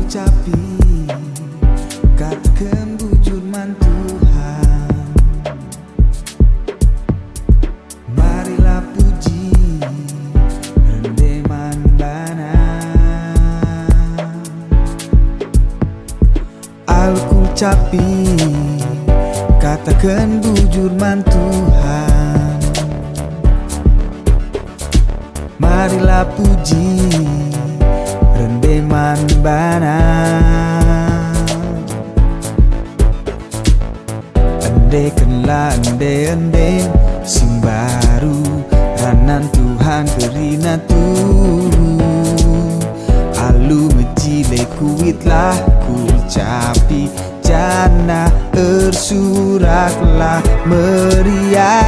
ucapi, katakan bujur man Tuhan. Marilah puji rendeman bana, aku ucapi, katakan bujur man Tuhan. Marilah puji rendeman bana, endekanlah ende sing baru ranan Tuhan kerina tu. Alu mejile kuitlah kucapi, jana ersuraklah meriah,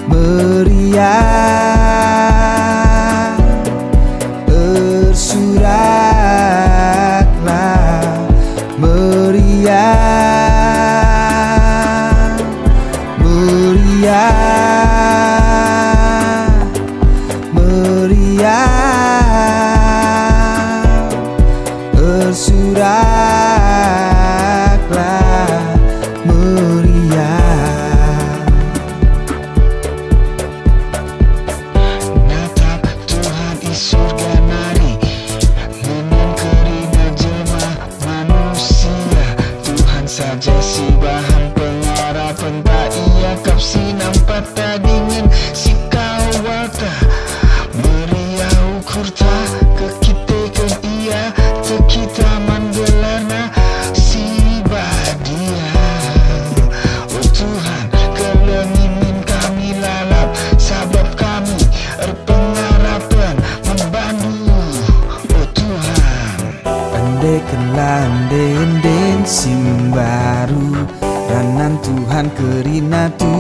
meriah, ersuraklah meriah, meriah, meriah, ersuraklah meriah. Natap Tuhan di surga nari, menin kerina jemaah manusia. Tuhan saja si bahan pengharapan, tak ia kapsi nampak tak dingin si kawata. Meriah ukur tak kekitekan ia, tekita mandelana si badia. Oh Tuhan, kelengimin kami lalap, sabab kami berpengharapan membantu. Oh Tuhan, Endekanlah ende sing baru ranan Tuhan kerina tu.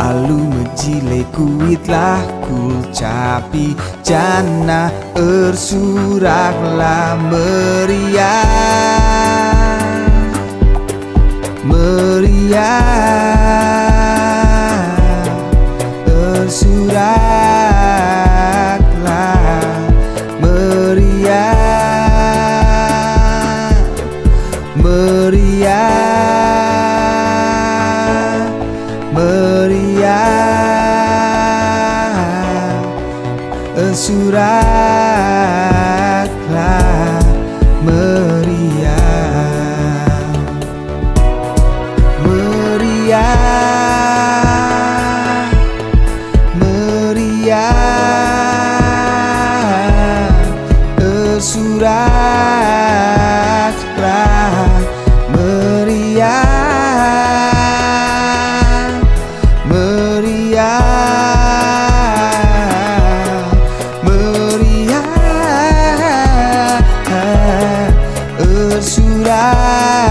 Alu mejile kuitlah kucapi, jana ersuraklah meriah, meriah, ersuraklah meriah, meriah, meriah, ersuraklah meriah, meriah, meriah, ersuraklah meriah, meriah, meriah, ersuraklah